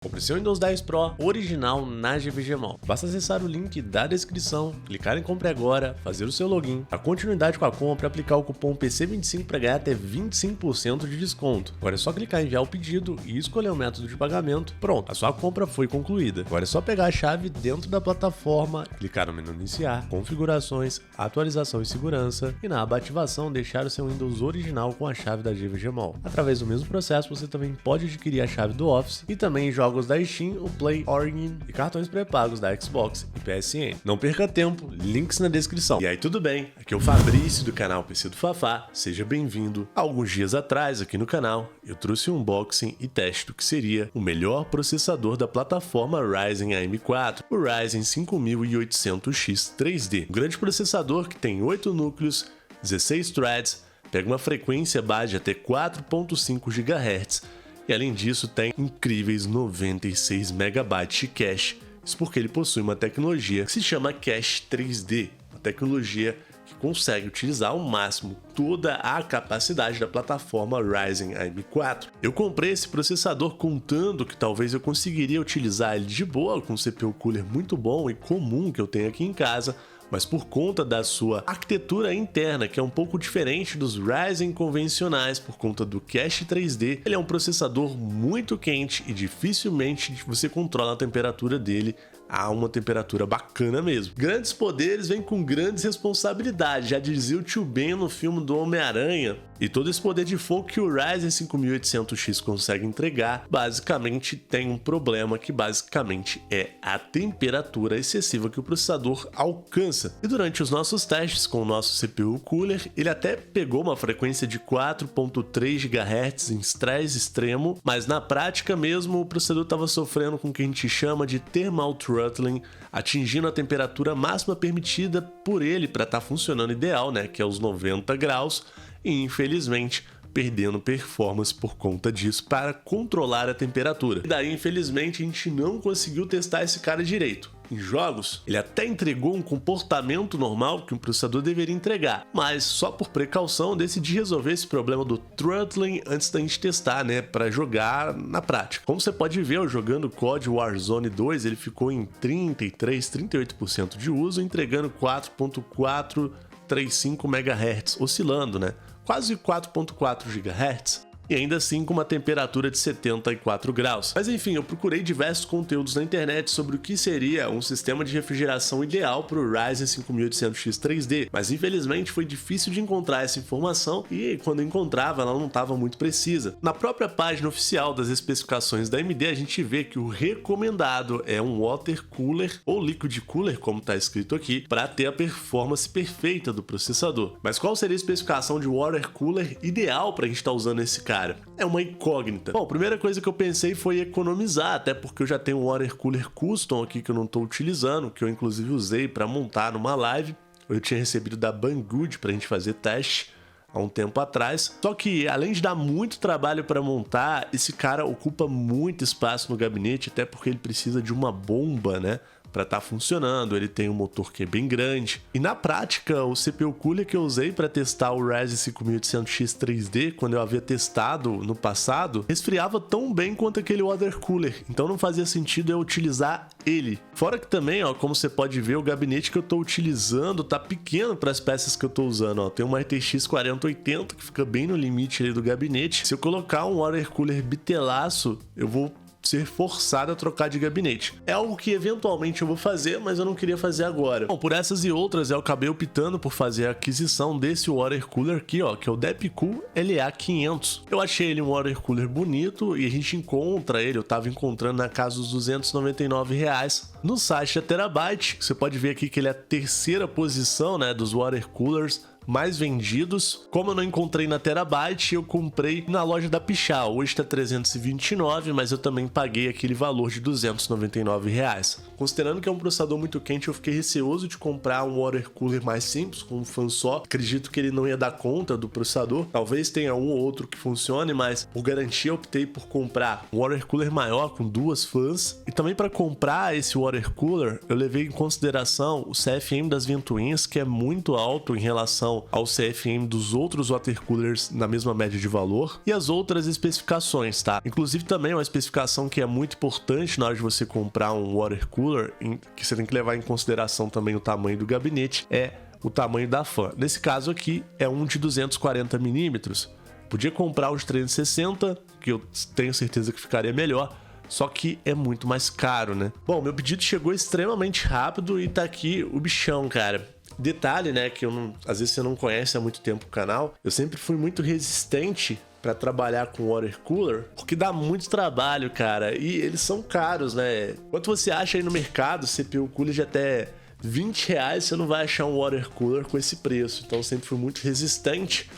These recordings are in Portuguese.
Compre seu Windows 10 Pro original na GVGMall. Basta acessar o link da descrição, clicar em Compre Agora, fazer o seu login, a continuidade com a compra e aplicar o cupom PC25 para ganhar até 25% de desconto. Agora é só clicar em enviar o pedido e escolher o método de pagamento. Pronto, a sua compra foi concluída. Agora é só pegar a chave dentro da plataforma, clicar no menu Iniciar, Configurações, Atualização e Segurança e na aba Ativação deixar o seu Windows original com a chave da GVGMall. Através do mesmo processo você também pode adquirir a chave do Office e também jogos da Steam, o Play, Origin e cartões pré-pagos da Xbox e PSN. Não perca tempo, links na descrição. E aí, tudo bem? Aqui é o Fabrício do canal PC do Fafá, seja bem-vindo. Há alguns dias atrás aqui no canal eu trouxe um unboxing e teste do que seria o melhor processador da plataforma Ryzen AM4, o Ryzen 5800X 3D. Um grande processador que tem 8 núcleos, 16 threads, pega uma frequência base de até 4.5 GHz e além disso tem incríveis 96 MB de cache. Isso porque ele possui uma tecnologia que se chama Cache 3D, uma tecnologia que consegue utilizar ao máximo toda a capacidade da plataforma Ryzen AM4. Eu comprei esse processador contando que talvez eu conseguiria utilizar ele de boa com um CPU cooler muito bom e comum que eu tenho aqui em casa, mas por conta da sua arquitetura interna, que é um pouco diferente dos Ryzen convencionais por conta do Cache 3D, ele é um processador muito quente e dificilmente você controla a temperatura dele a uma temperatura bacana mesmo. Grandes poderes vêm com grandes responsabilidades, já dizia o tio Ben no filme do Homem-Aranha. E todo esse poder de fogo que o Ryzen 5800X consegue entregar, basicamente tem um problema que basicamente é a temperatura excessiva que o processador alcança. E durante os nossos testes com o nosso CPU cooler, ele até pegou uma frequência de 4.3 GHz em estresse extremo, mas na prática mesmo o processador estava sofrendo com o que a gente chama de thermal throttling, atingindo a temperatura máxima permitida por ele para estar funcionando ideal, né, que é os 90 graus, e infelizmente perdendo performance por conta disso para controlar a temperatura. E daí infelizmente a gente não conseguiu testar esse cara direito. Em jogos, ele até entregou um comportamento normal que um processador deveria entregar, mas só por precaução decidi resolver esse problema do throttling antes da gente testar, né, para jogar na prática. Como você pode ver, eu jogando COD Warzone 2, ele ficou em 38% de uso, entregando 4.435 MHz, oscilando, né? Quase 4.4 GHz. E ainda assim com uma temperatura de 74 graus. Mas enfim, eu procurei diversos conteúdos na internet sobre o que seria um sistema de refrigeração ideal para o Ryzen 5800X 3D, mas infelizmente foi difícil de encontrar essa informação e quando encontrava ela não estava muito precisa. Na própria página oficial das especificações da AMD a gente vê que o recomendado é um water cooler ou liquid cooler, como está escrito aqui, para ter a performance perfeita do processador. Mas qual seria a especificação de water cooler ideal para a gente estar usando esse cara? É uma incógnita. Bom, a primeira coisa que eu pensei foi economizar, até porque eu já tenho um water cooler custom aqui que eu não estou utilizando, que eu inclusive usei para montar numa live. Eu tinha recebido da Banggood para a gente fazer teste há um tempo atrás. Só que além de dar muito trabalho para montar, esse cara ocupa muito espaço no gabinete, até porque ele precisa de uma bomba, né, para estar funcionando. Ele tem um motor que é bem grande. E na prática, o CPU cooler que eu usei para testar o Ryzen 5800X 3D, quando eu havia testado no passado, resfriava tão bem quanto aquele water cooler. Então não fazia sentido eu utilizar ele. Fora que também, ó, como você pode ver, o gabinete que eu estou utilizando tá pequeno para as peças que eu estou usando. Ó. Tem uma RTX 4080 que fica bem no limite ali do gabinete. Se eu colocar um water cooler bitelaço, eu vou ser forçado a trocar de gabinete. É algo que eventualmente eu vou fazer, mas eu não queria fazer agora. Bom, por essas e outras eu acabei optando por fazer a aquisição desse water cooler aqui, ó, que é o Deepcool LA500. Eu achei ele um water cooler bonito e a gente encontra ele, eu tava encontrando na casa dos R$299 no site da Terabyte. Você pode ver aqui que ele é a terceira posição, né, dos water coolers mais vendidos. Como eu não encontrei na Terabyte, eu comprei na loja da Pichau. Hoje tá 329, mas eu também paguei aquele valor de R$299. Considerando que é um processador muito quente, eu fiquei receoso de comprar um water cooler mais simples, com um fã só. Acredito que ele não ia dar conta do processador. Talvez tenha um ou outro que funcione, mas por garantia eu optei por comprar um water cooler maior, com duas fãs. E também para comprar esse water cooler, eu levei em consideração o CFM das ventoinhas, que é muito alto em relação relação ao CFM dos outros water coolers na mesma média de valor e as outras especificações, tá? Inclusive também uma especificação que é muito importante na hora de você comprar um water cooler, que você tem que levar em consideração também o tamanho do gabinete, é o tamanho da fan. Nesse caso aqui é um de 240mm. Podia comprar os 360, que eu tenho certeza que ficaria melhor, só que é muito mais caro, né? Bom, meu pedido chegou extremamente rápido e tá aqui o bichão, cara. Detalhe, né, que às vezes você não conhece há muito tempo o canal, eu sempre fui muito resistente para trabalhar com water cooler, porque dá muito trabalho, cara, e eles são caros, né? Quanto você acha aí no mercado, CPU cooler de até R$20, você não vai achar um water cooler com esse preço, então eu sempre fui muito resistente.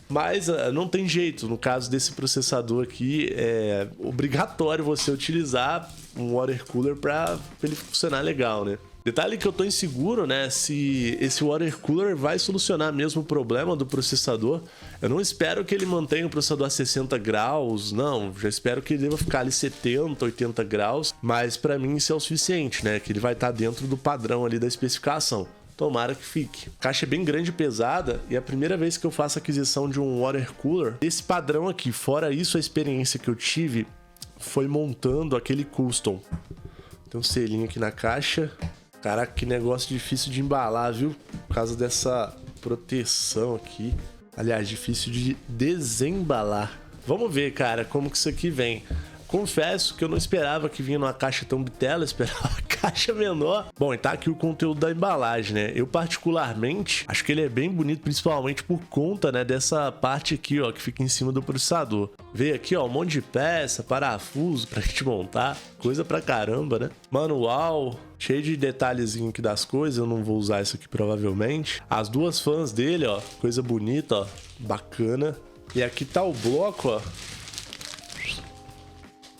Mas não tem jeito, no caso desse processador aqui, é obrigatório você utilizar um water cooler para ele funcionar legal, né? Detalhe que eu tô inseguro, né, se esse water cooler vai solucionar mesmo o problema do processador. Eu não espero que ele mantenha o processador a 60 graus, não, já espero que ele deva ficar ali 70, 80 graus, mas para mim isso é o suficiente, né, que ele vai estar dentro do padrão ali da especificação. Tomara que fique. A caixa é bem grande e pesada e é a primeira vez que eu faço aquisição de um water cooler desse padrão aqui. Fora isso, a experiência que eu tive foi montando aquele custom. Tem um selinho aqui na caixa. Caraca, que negócio difícil de embalar, viu? Por causa dessa proteção aqui. Aliás, difícil de desembalar. Vamos ver, cara, como que isso aqui vem. Confesso que eu não esperava que vinha numa caixa tão bitela, esperava uma caixa menor. Bom, e tá aqui o conteúdo da embalagem, né? Eu particularmente acho que ele é bem bonito, principalmente por conta, né, dessa parte aqui, ó, que fica em cima do processador. Veio aqui, ó, um monte de peça, parafuso pra gente montar, coisa pra caramba, né? Manual, cheio de detalhezinho aqui das coisas, eu não vou usar isso aqui provavelmente. As duas fãs dele, ó, coisa bonita, ó, bacana. E aqui tá o bloco, ó.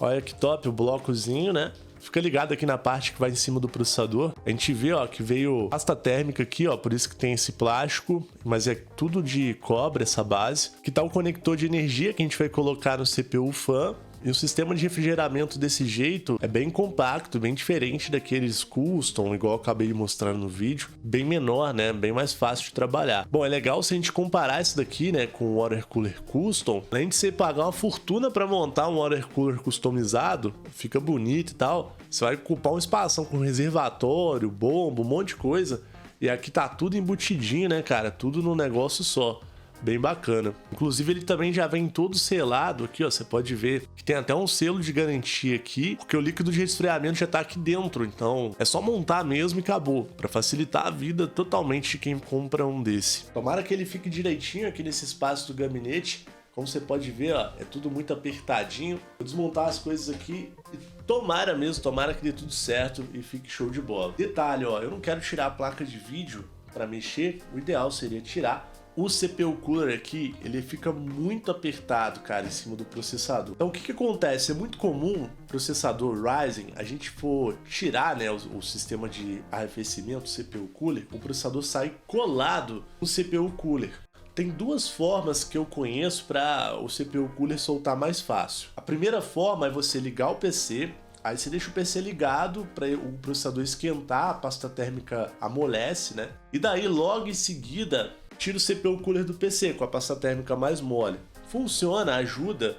Olha que top o blocozinho, né? Fica ligado aqui na parte que vai em cima do processador. A gente vê, ó, que veio pasta térmica aqui, ó, por isso que tem esse plástico, mas é tudo de cobre essa base. Aqui tá o conector de energia que a gente vai colocar no CPU fan. E o sistema de refrigeramento desse jeito é bem compacto, bem diferente daqueles custom, igual eu acabei de mostrar no vídeo. Bem menor, né? Bem mais fácil de trabalhar. Bom, é legal se a gente comparar isso daqui, né, com o water cooler custom. Além de você pagar uma fortuna para montar um water cooler customizado, fica bonito e tal, você vai ocupar um espação com reservatório, bomba, um monte de coisa. E aqui tá tudo embutidinho, né, cara? Tudo num negócio só. Bem bacana. Inclusive ele também já vem todo selado aqui, ó, você pode ver que tem até um selo de garantia aqui, porque o líquido de resfriamento já tá aqui dentro, então é só montar mesmo e acabou, para facilitar a vida totalmente de quem compra um desse. Tomara que ele fique direitinho aqui nesse espaço do gabinete. Como você pode ver, ó, é tudo muito apertadinho. Vou desmontar as coisas aqui e tomara que dê tudo certo e fique show de bola. Detalhe, ó, eu não quero tirar a placa de vídeo para mexer, o ideal seria tirar. O CPU cooler aqui, ele fica muito apertado, cara, em cima do processador. Então o que acontece? É muito comum processador Ryzen, a gente for tirar, né, o sistema de arrefecimento, o CPU cooler, o processador sai colado no CPU cooler. Tem duas formas que eu conheço para o CPU cooler soltar mais fácil. A primeira forma é você ligar o PC, aí você deixa o PC ligado para o processador esquentar, a pasta térmica amolece, né? E daí logo em seguida tira o CPU cooler do PC com a pasta térmica mais mole. Funciona, ajuda,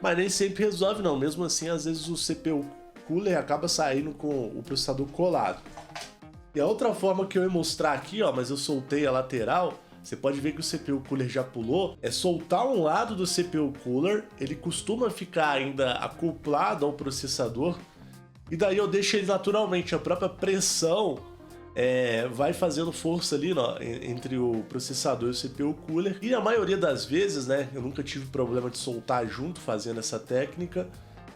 mas nem sempre resolve não. Mesmo assim, às vezes o CPU cooler acaba saindo com o processador colado. E a outra forma que eu ia mostrar aqui, ó, mas eu soltei a lateral, você pode ver que o CPU cooler já pulou, é soltar um lado do CPU cooler, ele costuma ficar ainda acoplado ao processador, e daí eu deixo ele naturalmente, a própria pressão vai fazendo força ali, ó, entre o processador e o CPU cooler. E a maioria das vezes, né, eu nunca tive problema de soltar junto fazendo essa técnica,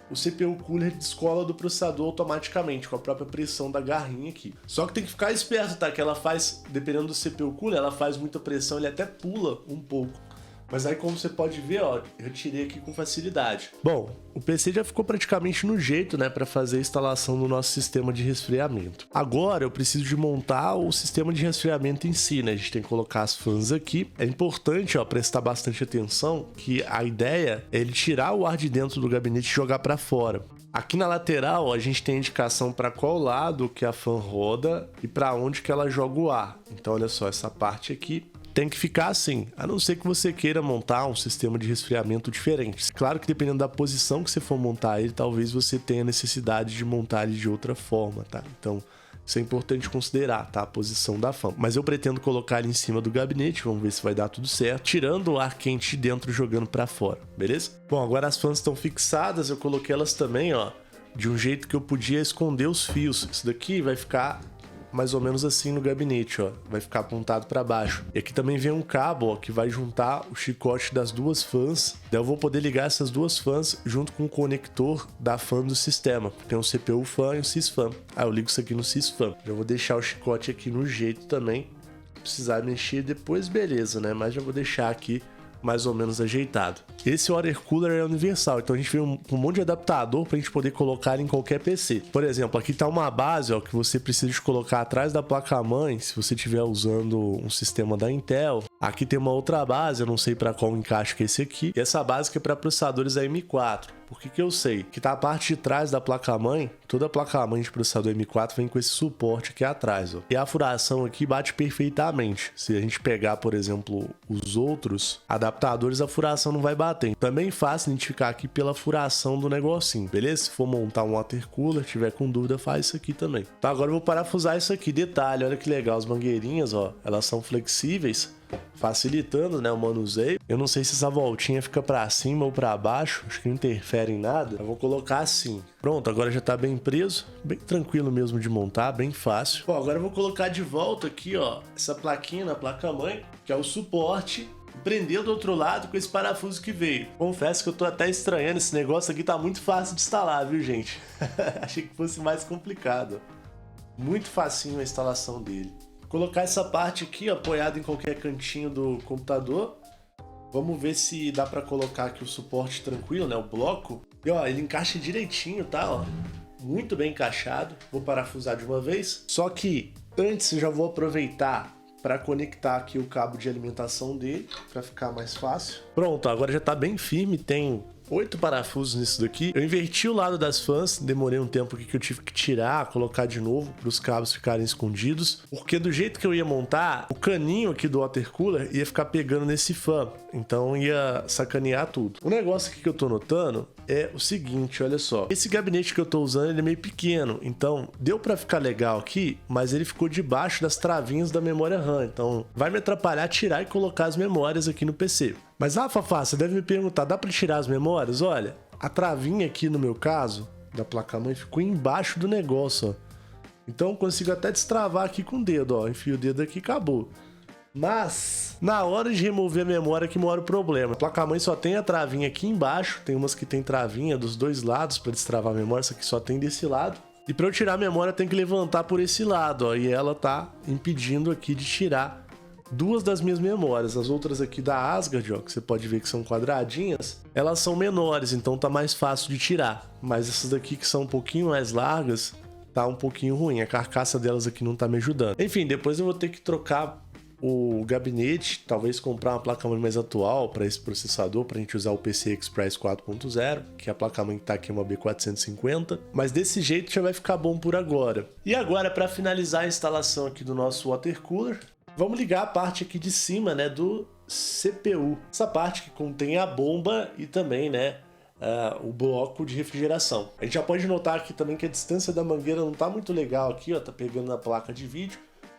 o CPU cooler descola do processador automaticamente, com a própria pressão da garrinha aqui. Só que tem que ficar esperto, tá? Que ela faz, dependendo do CPU cooler, ela faz muita pressão, ele até pula um pouco. Mas aí, como você pode ver, ó, eu tirei aqui com facilidade. Bom, o PC já ficou praticamente no jeito, né, para fazer a instalação do nosso sistema de resfriamento. Agora eu preciso de montar o sistema de resfriamento em si, né? A gente tem que colocar as fãs aqui. É importante, ó, prestar bastante atenção que a ideia é ele tirar o ar de dentro do gabinete e jogar para fora. Aqui na lateral, ó, a gente tem a indicação para qual lado que a fan roda e para onde que ela joga o ar. Então, olha só, essa parte aqui tem que ficar assim, a não ser que você queira montar um sistema de resfriamento diferente. Claro que dependendo da posição que você for montar ele, talvez você tenha necessidade de montar ele de outra forma, tá? Então, isso é importante considerar, tá? A posição da fan. Mas eu pretendo colocar ele em cima do gabinete, vamos ver se vai dar tudo certo, tirando o ar quente de dentro e jogando pra fora, beleza? Bom, agora as fãs estão fixadas, eu coloquei elas também, ó, de um jeito que eu podia esconder os fios. Isso daqui vai ficar mais ou menos assim no gabinete, ó, vai ficar apontado para baixo. E aqui também vem um cabo, ó, que vai juntar o chicote das duas fãs. Daí eu vou poder ligar essas duas fãs junto com o conector da fan do sistema. Tem o CPU fan e o sysfan. Ah, eu ligo isso aqui no sysfan. Já vou deixar o chicote aqui no jeito também. Se precisar mexer depois, beleza, né? Mas já vou deixar aqui mais ou menos ajeitado. Esse water cooler é universal, então a gente vê um monte de adaptador para a gente poder colocar em qualquer PC. Por exemplo, aqui está uma base, ó, que você precisa de colocar atrás da placa-mãe, se você estiver usando um sistema da Intel. Aqui tem uma outra base, eu não sei para qual encaixe que é esse aqui. E essa base que é para processadores M4. Por que eu sei? Que tá a parte de trás da placa-mãe, toda a placa-mãe de processador M4 vem com esse suporte aqui atrás, ó. E a furação aqui bate perfeitamente. Se a gente pegar, por exemplo, os outros adaptadores, a furação não vai bater. Também é fácil identificar aqui pela furação do negocinho, beleza? Se for montar um water cooler, tiver com dúvida, faz isso aqui também. Tá, agora eu vou parafusar isso aqui. Detalhe, olha que legal, as mangueirinhas, ó, elas são flexíveis, facilitando, né, o manuseio. Eu não sei se essa voltinha fica para cima ou para baixo, acho que não interfere em nada. Eu vou colocar assim. Pronto, agora já tá bem preso, bem tranquilo mesmo de montar, bem fácil. Bom, agora eu vou colocar de volta aqui, ó, essa plaquinha na placa-mãe, que é o suporte, prender do outro lado com esse parafuso que veio. Confesso que eu tô até estranhando, esse negócio aqui tá muito fácil de instalar, viu, gente? Achei que fosse mais complicado. Muito facinho a instalação dele. Colocar essa parte aqui apoiada em qualquer cantinho do computador. Vamos ver se dá para colocar aqui o suporte tranquilo, né? O bloco. E ó, ele encaixa direitinho, tá? Ó, muito bem encaixado. Vou parafusar de uma vez. Só que antes eu já vou aproveitar para conectar aqui o cabo de alimentação dele, para ficar mais fácil. Pronto, agora já tá bem firme, tem 8 parafusos nisso daqui. Eu inverti o lado das fãs, demorei um tempo aqui que eu tive que tirar, colocar de novo para os cabos ficarem escondidos, porque do jeito que eu ia montar, o caninho aqui do water cooler ia ficar pegando nesse fã, então ia sacanear tudo. O negócio aqui que eu tô notando é o seguinte, olha só, esse gabinete que eu tô usando ele é meio pequeno, então deu para ficar legal aqui, mas ele ficou debaixo das travinhas da memória RAM, então vai me atrapalhar tirar e colocar as memórias aqui no PC. Mas, Fafá, você deve me perguntar, dá para tirar as memórias? Olha, a travinha aqui no meu caso, da placa-mãe, ficou embaixo do negócio, ó. Então eu consigo até destravar aqui com o dedo, ó. Enfio o dedo aqui e acabou. Mas, na hora de remover a memória que mora o problema. A placa-mãe só tem a travinha aqui embaixo, tem umas que tem travinha dos dois lados para destravar a memória, essa aqui só tem desse lado. E para eu tirar a memória eu tenho que levantar por esse lado, ó. E ela tá impedindo aqui de tirar duas das minhas memórias. As outras aqui da Asgard, ó, que você pode ver que são quadradinhas, elas são menores, então tá mais fácil de tirar. Mas essas daqui que são um pouquinho mais largas, tá um pouquinho ruim. A carcaça delas aqui não tá me ajudando. Enfim, depois eu vou ter que trocar o gabinete, talvez comprar uma placa-mãe mais atual para esse processador, para a gente usar o PCI Express 4.0, que a placa-mãe que tá aqui é uma B450, mas desse jeito já vai ficar bom por agora. E agora, para finalizar a instalação aqui do nosso water cooler, vamos ligar a parte aqui de cima, né, do CPU. Essa parte que contém a bomba e também, né, o bloco de refrigeração. A gente já pode notar aqui também que a distância da mangueira não tá muito legal aqui, ó, tá pegando na placa de vídeo.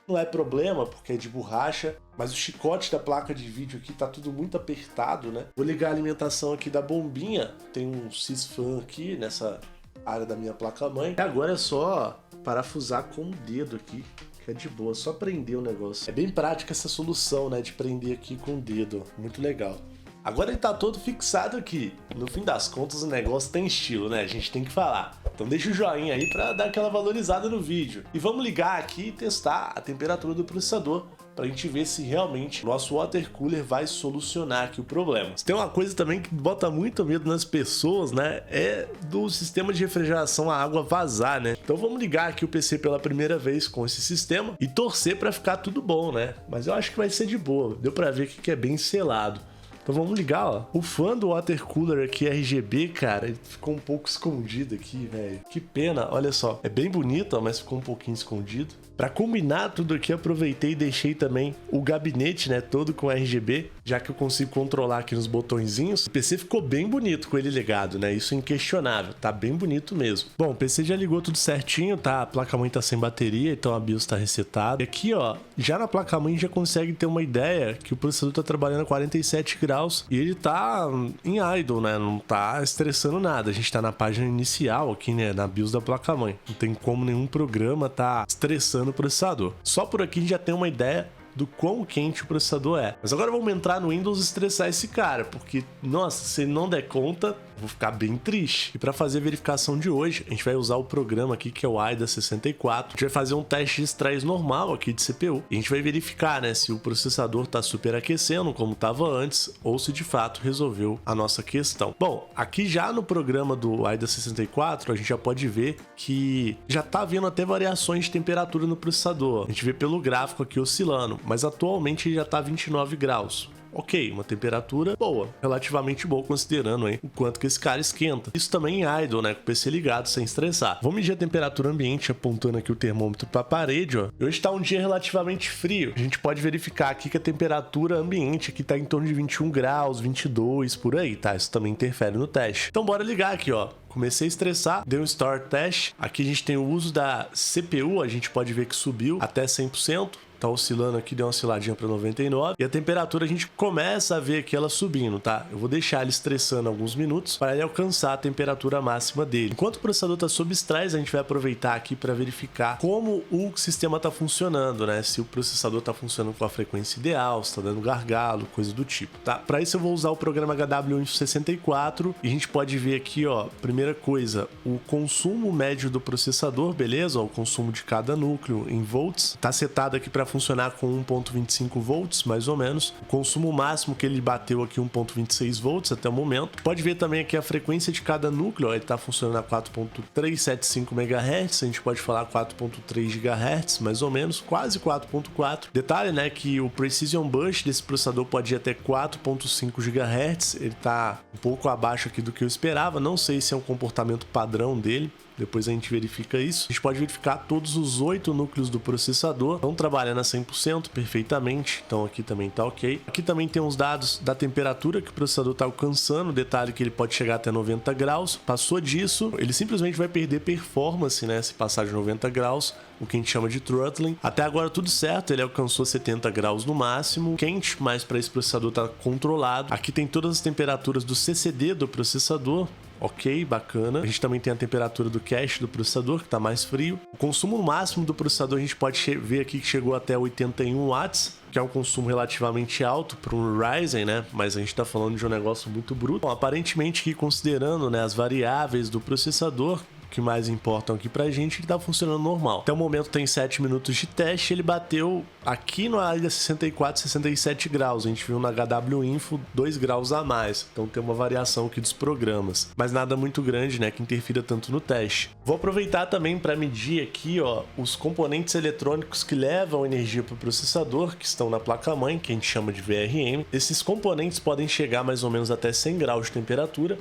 Não é problema, porque é de borracha, mas o chicote da placa de vídeo aqui tá tudo muito apertado, né? Vou ligar a alimentação aqui da bombinha, tem um sysfan aqui nessa área da minha placa-mãe. E agora é só parafusar com o dedo aqui, que é de boa, só prender o negócio. É bem prática essa solução, né, de prender aqui com o dedo, muito legal. Agora ele tá todo fixado aqui. No fim das contas o negócio tem estilo, né? A gente tem que falar. Então deixa o joinha aí pra dar aquela valorizada no vídeo. E vamos ligar aqui e testar a temperatura do processador pra gente ver se realmente o nosso water cooler vai solucionar aqui o problema. Tem uma coisa também que bota muito medo nas pessoas, né? É do sistema de refrigeração a água vazar, né? Então vamos ligar aqui o PC pela primeira vez com esse sistema e torcer pra ficar tudo bom, né? Mas eu acho que vai ser de boa. Deu pra ver que é bem selado. Então vamos ligar, ó. O fã do water cooler aqui RGB, cara, ele ficou um pouco escondido aqui, velho. Que pena, olha só. É bem bonito, ó, mas ficou um pouquinho escondido. Pra combinar tudo aqui, aproveitei e deixei também o gabinete, né, todo com RGB, já que eu consigo controlar aqui nos botõezinhos. O PC ficou bem bonito com ele ligado, né? Isso é inquestionável, tá bem bonito mesmo. Bom, o PC já ligou tudo certinho, tá? A placa-mãe tá sem bateria, então a BIOS tá resetada. E aqui, ó, já na placa-mãe já consegue ter uma ideia que o processador tá trabalhando a 47 graus e ele tá em idle, né? Não tá estressando nada. A gente tá na página inicial aqui, né, na BIOS da placa-mãe. Não tem como nenhum programa tá estressando o processador. Só por aqui a gente já tem uma ideia do quão quente o processador é. Mas agora vamos entrar no Windows e estressar esse cara, porque, nossa, se ele não der conta, vou ficar bem triste. E para fazer a verificação de hoje, a gente vai usar o programa aqui que é o AIDA64. A gente vai fazer um teste de estresse normal aqui de CPU. E a gente vai verificar, né, se o processador está superaquecendo, como estava antes, ou se de fato resolveu a nossa questão. Bom, aqui já no programa do AIDA64, a gente já pode ver que já está havendo até variações de temperatura no processador. A gente vê pelo gráfico aqui oscilando, mas atualmente ele já está 29 graus. Ok, uma temperatura boa, relativamente boa, considerando aí o quanto que esse cara esquenta. Isso também em idle, né, com o PC ligado, sem estressar. Vamos medir a temperatura ambiente, apontando aqui o termômetro para a parede, ó. Hoje está um dia relativamente frio. A gente pode verificar aqui que a temperatura ambiente aqui está em torno de 21 graus, 22, por aí, tá? Isso também interfere no teste. Então bora ligar aqui, ó. Comecei a estressar, deu um start test. Aqui a gente tem o uso da CPU, a gente pode ver que subiu até 100%. Tá oscilando aqui, deu uma osciladinha para 99. E a temperatura a gente começa a ver aqui ela subindo, tá? Eu vou deixar ele estressando alguns minutos para ele alcançar a temperatura máxima dele. Enquanto o processador tá sob estresse, a gente vai aproveitar aqui para verificar como o sistema tá funcionando, né? Se o processador tá funcionando com a frequência ideal, se tá dando gargalo, coisa do tipo, tá? Para isso eu vou usar o programa HWinfo64 e a gente pode ver aqui, ó, primeira coisa, o consumo médio do processador, beleza? Ó, o consumo de cada núcleo em volts. Tá setado aqui para funcionar com 1.25 volts, mais ou menos. O consumo máximo que ele bateu aqui, 1.26 volts até o momento. Pode ver também aqui a frequência de cada núcleo, ó, ele está funcionando a 4.375 MHz, a gente pode falar 4.3 GHz, mais ou menos, quase 4.4. Detalhe, né, que o Precision Boost desse processador pode ir até 4.5 GHz, ele está um pouco abaixo aqui do que eu esperava, não sei se é um comportamento padrão dele. Depois a gente verifica isso. A gente pode verificar todos os 8 núcleos do processador. Estão trabalhando a 100% perfeitamente. Então aqui também tá ok. Aqui também tem os dados da temperatura que o processador está alcançando. Detalhe que ele pode chegar até 90 graus. Passou disso, ele simplesmente vai perder performance, né? Se passar de 90 graus, o que a gente chama de throttling. Até agora tudo certo, ele alcançou 70 graus no máximo. Quente, mas para esse processador tá controlado. Aqui tem todas as temperaturas do CCD do processador. Ok, bacana. A gente também tem a temperatura do cache do processador, que está mais frio. O consumo máximo do processador a gente pode ver aqui que chegou até 81 watts, que é um consumo relativamente alto para um Ryzen, né? Mas a gente está falando de um negócio muito bruto. Bom, aparentemente, aqui, considerando, né, as variáveis do processador, que mais importam aqui pra gente, ele tá funcionando normal. Até o momento tem 7 minutos de teste, ele bateu aqui no AIDA64 67 graus, a gente viu na HWinfo 2 graus a mais, então tem uma variação aqui dos programas, mas nada muito grande, né, que interfira tanto no teste. Vou aproveitar também para medir aqui, ó, os componentes eletrônicos que levam energia para o processador, que estão na placa-mãe, que a gente chama de VRM. Esses componentes podem chegar mais ou menos até 100 graus de temperatura.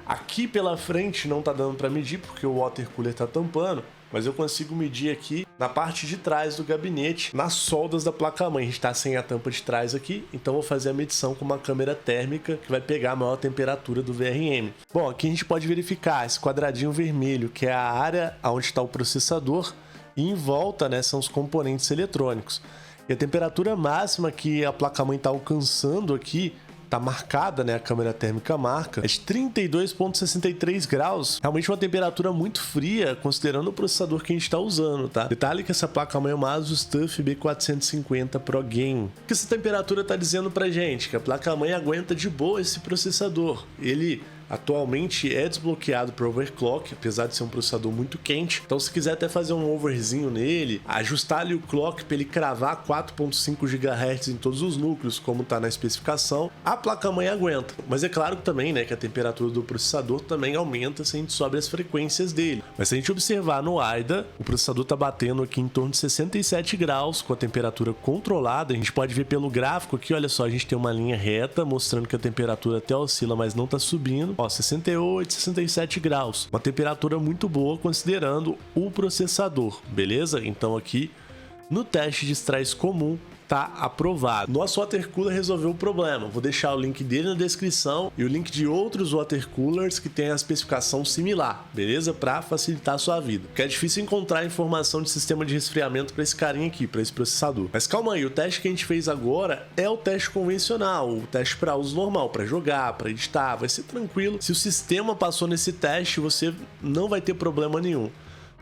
Aqui pela frente não tá dando para medir porque o water cooler tá tampando, mas eu consigo medir aqui na parte de trás do gabinete, nas soldas da placa-mãe. A gente tá sem a tampa de trás aqui, então vou fazer a medição com uma câmera térmica que vai pegar a maior temperatura do VRM. Bom, aqui a gente pode verificar esse quadradinho vermelho, que é a área onde está o processador, e em volta, né, são os componentes eletrônicos. E a temperatura máxima que a placa-mãe tá alcançando aqui, tá marcada, né? A câmera térmica marca, é de 32,63 graus. Realmente uma temperatura muito fria, considerando o processador que a gente tá usando, tá? Detalhe que essa placa-mãe é uma Asus TUF B450 Pro Game. O que essa temperatura tá dizendo pra gente? Que a placa-mãe aguenta de boa esse processador. Ele atualmente é desbloqueado para overclock, apesar de ser um processador muito quente. Então se quiser até fazer um overzinho nele, ajustar ali o clock para ele cravar 4.5 GHz em todos os núcleos, como está na especificação, a placa-mãe aguenta. Mas é claro também, né, que a temperatura do processador também aumenta se a gente sobe as frequências dele. Mas se a gente observar no AIDA, o processador está batendo aqui em torno de 67 graus com a temperatura controlada. A gente pode ver pelo gráfico aqui, olha só, a gente tem uma linha reta mostrando que a temperatura até oscila, mas não está subindo. Ó, 68, 67 graus. Uma temperatura muito boa considerando o processador, beleza? Então aqui no teste de estresse comum tá aprovado. Nosso water cooler resolveu o problema. Vou deixar o link dele na descrição e o link de outros water coolers que tem a especificação similar, beleza? Para facilitar a sua vida. Porque é difícil encontrar informação de sistema de resfriamento para esse carinha aqui, para esse processador. Mas calma aí, o teste que a gente fez agora é o teste convencional, o teste para uso normal, para jogar, para editar, vai ser tranquilo. Se o sistema passou nesse teste, você não vai ter problema nenhum.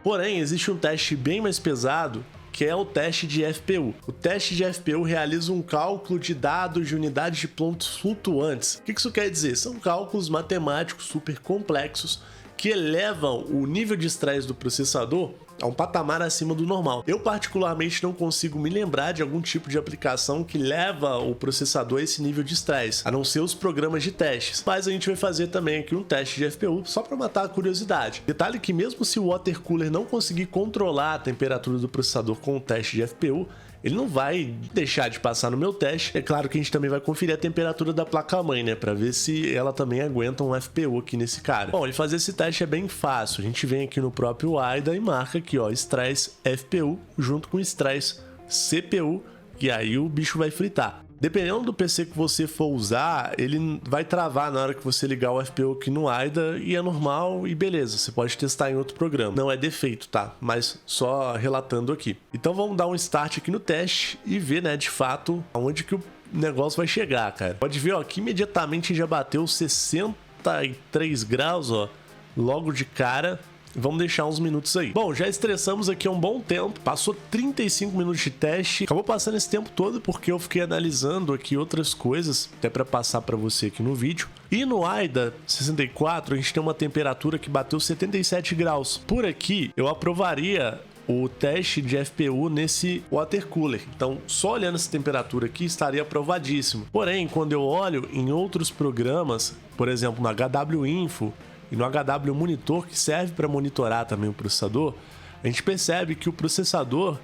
Porém, existe um teste bem mais pesado, que é o teste de FPU. O teste de FPU realiza um cálculo de dados de unidades de pontos flutuantes. O que isso quer dizer? São cálculos matemáticos super complexos que elevam o nível de estresse do processador a um patamar acima do normal. Eu particularmente não consigo me lembrar de algum tipo de aplicação que leva o processador a esse nível de estresse, a não ser os programas de testes. Mas a gente vai fazer também aqui um teste de FPU só para matar a curiosidade. Detalhe que mesmo se o water cooler não conseguir controlar a temperatura do processador com o teste de FPU, ele não vai deixar de passar no meu teste. É claro que a gente também vai conferir a temperatura da placa-mãe, né? Pra ver se ela também aguenta um FPU aqui nesse cara. Bom, ele fazer esse teste é bem fácil. A gente vem aqui no próprio AIDA e marca aqui, ó, estresse FPU junto com estresse CPU, e aí o bicho vai fritar. Dependendo do PC que você for usar, ele vai travar na hora que você ligar o FPU aqui no AIDA e é normal e beleza, você pode testar em outro programa. Não é defeito, tá? Mas só relatando aqui. Então vamos dar um start aqui no teste e ver, né, de fato, aonde que o negócio vai chegar, cara. Pode ver, ó, que imediatamente já bateu 63 graus, ó, logo de cara. Vamos deixar uns minutos aí. Bom, já estressamos aqui há um bom tempo. Passou 35 minutos de teste. Acabou passando esse tempo todo porque eu fiquei analisando aqui outras coisas, até para passar para você aqui no vídeo. E no AIDA 64, a gente tem uma temperatura que bateu 77 graus. Por aqui, eu aprovaria o teste de FPU nesse water cooler. Então, só olhando essa temperatura aqui, estaria aprovadíssimo. Porém, quando eu olho em outros programas, por exemplo, no HW Info, e no HW Monitor, que serve para monitorar também o processador, a gente percebe que o processador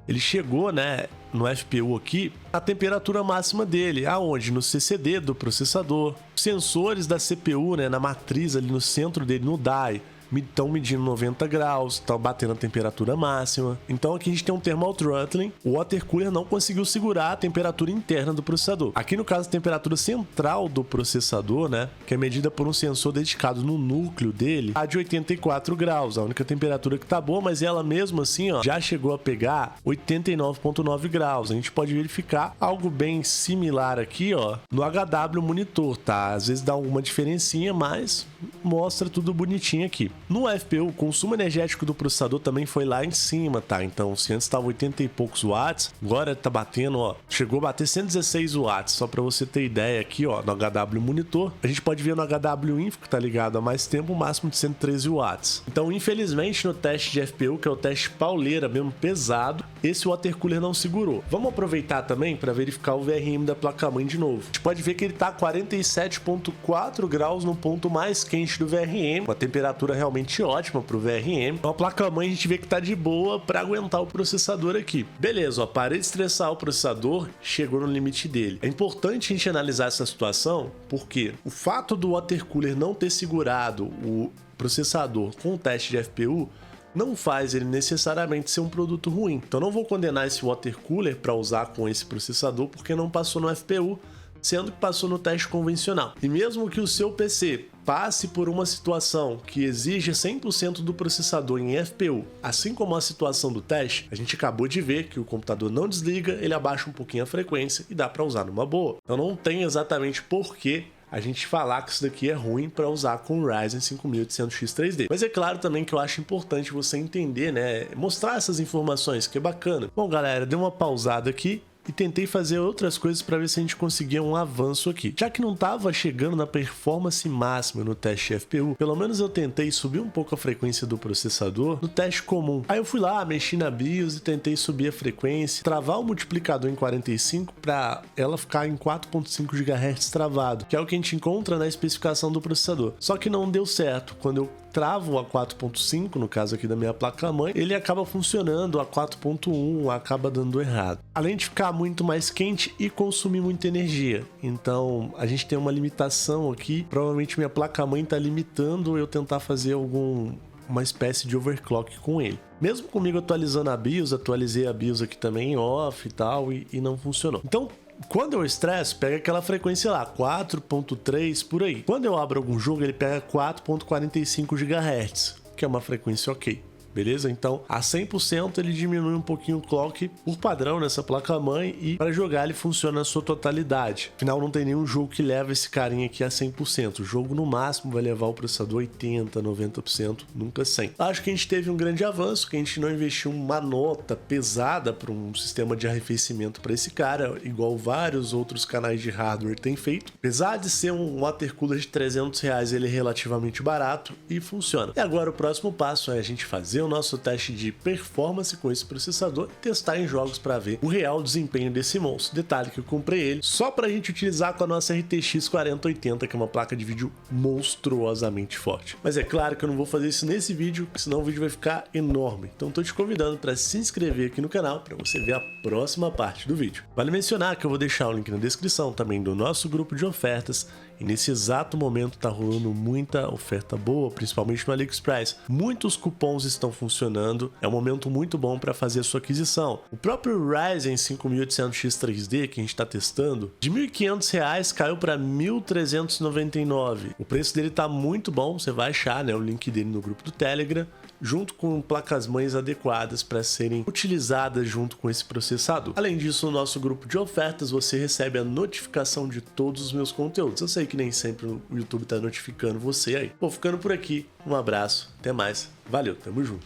ele chegou, né, no FPU aqui, a temperatura máxima dele, aonde? No CCD do processador. Os sensores da CPU, né, na matriz ali no centro dele, no DAI, estão medindo 90 graus, estão batendo a temperatura máxima. Então aqui a gente tem um thermal throttling. O water cooler não conseguiu segurar a temperatura interna do processador. Aqui no caso a temperatura central do processador, né, que é medida por um sensor dedicado no núcleo dele, a de 84 graus, a única temperatura que tá boa, mas ela mesmo assim, ó, já chegou a pegar 89.9 graus. A gente pode verificar algo bem similar aqui, ó, no HW Monitor, tá? Às vezes dá alguma diferencinha, mas mostra tudo bonitinho aqui. No FPU, o consumo energético do processador também foi lá em cima, tá? Então, se antes estava 80 e poucos watts, agora tá batendo, ó, chegou a bater 116 watts, só para você ter ideia aqui, ó, no HW Monitor. A gente pode ver no HW Info, que tá ligado há mais tempo, o máximo de 113 watts. Então, infelizmente, no teste de FPU, que é o teste pauleira mesmo, pesado, esse water cooler não segurou. Vamos aproveitar também para verificar o VRM da placa-mãe de novo. A gente pode ver que ele tá 47.4 graus no ponto mais quente do VRM, uma temperatura realmente ótima pro VRM. Então a placa-mãe a gente vê que tá de boa para aguentar o processador aqui. Beleza, ó, parei de estressar o processador, chegou no limite dele. É importante a gente analisar essa situação porque o fato do water cooler não ter segurado o processador com o teste de FPU não faz ele necessariamente ser um produto ruim. Então não vou condenar esse water cooler para usar com esse processador porque não passou no FPU, sendo que passou no teste convencional. E mesmo que o seu PC passe por uma situação que exija 100% do processador em FPU, assim como a situação do teste, a gente acabou de ver que o computador não desliga, ele abaixa um pouquinho a frequência e dá para usar numa boa. Então não tem exatamente porquê a gente falar que isso daqui é ruim para usar com o Ryzen 5800X 3D. Mas é claro também que eu acho importante você entender, né, mostrar essas informações, que é bacana. Bom, galera, dei uma pausada aqui, e tentei fazer outras coisas para ver se a gente conseguia um avanço aqui. Já que não estava chegando na performance máxima no teste FPU, pelo menos eu tentei subir um pouco a frequência do processador no teste comum. Aí eu fui lá, mexi na BIOS e tentei subir a frequência, travar o multiplicador em 45 para ela ficar em 4.5 GHz travado, que é o que a gente encontra na especificação do processador. Só que não deu certo. Quando eu travo a 4.5, no caso aqui da minha placa-mãe, ele acaba funcionando a 4.1, acaba dando errado. Além de ficar muito mais quente e consumir muita energia. Então, a gente tem uma limitação aqui. Provavelmente minha placa-mãe está limitando eu tentar fazer uma espécie de overclock com ele. Mesmo comigo atualizando a BIOS, atualizei a BIOS aqui também em off e tal, e não funcionou. Então, quando eu estresso, pega aquela frequência lá, 4.3 por aí. Quando eu abro algum jogo, ele pega 4.45 GHz, que é uma frequência ok. Beleza? Então, a 100% ele diminui um pouquinho o clock por padrão nessa placa-mãe e para jogar ele funciona na sua totalidade. Afinal, não tem nenhum jogo que leva esse carinha aqui a 100%. O jogo, no máximo, vai levar o processador 80%, 90%, nunca 100%. Acho que a gente teve um grande avanço, que a gente não investiu uma nota pesada para um sistema de arrefecimento para esse cara, igual vários outros canais de hardware têm feito. Apesar de ser um water cooler de R$300, ele é relativamente barato e funciona. E agora o próximo passo é a gente fazer o nosso teste de performance com esse processador e testar em jogos para ver o real desempenho desse monstro. Detalhe que eu comprei ele só para a gente utilizar com a nossa RTX 4080, que é uma placa de vídeo monstruosamente forte. Mas é claro que eu não vou fazer isso nesse vídeo, senão o vídeo vai ficar enorme. Então estou te convidando para se inscrever aqui no canal para você ver a próxima parte do vídeo. Vale mencionar que eu vou deixar o link na descrição também do nosso grupo de ofertas. E nesse exato momento tá rolando muita oferta boa, principalmente no AliExpress. Muitos cupons estão funcionando, é um momento muito bom para fazer a sua aquisição. O próprio Ryzen 5800X 3D que a gente está testando, de R$ 1.500 caiu para R$ 1.399. O preço dele tá muito bom, você vai achar, né, o link dele no grupo do Telegram, junto com placas-mães adequadas para serem utilizadas junto com esse processador. Além disso, no nosso grupo de ofertas você recebe a notificação de todos os meus conteúdos. Eu sei que nem sempre o YouTube tá notificando você aí. Vou ficando por aqui, um abraço, até mais, valeu, tamo junto.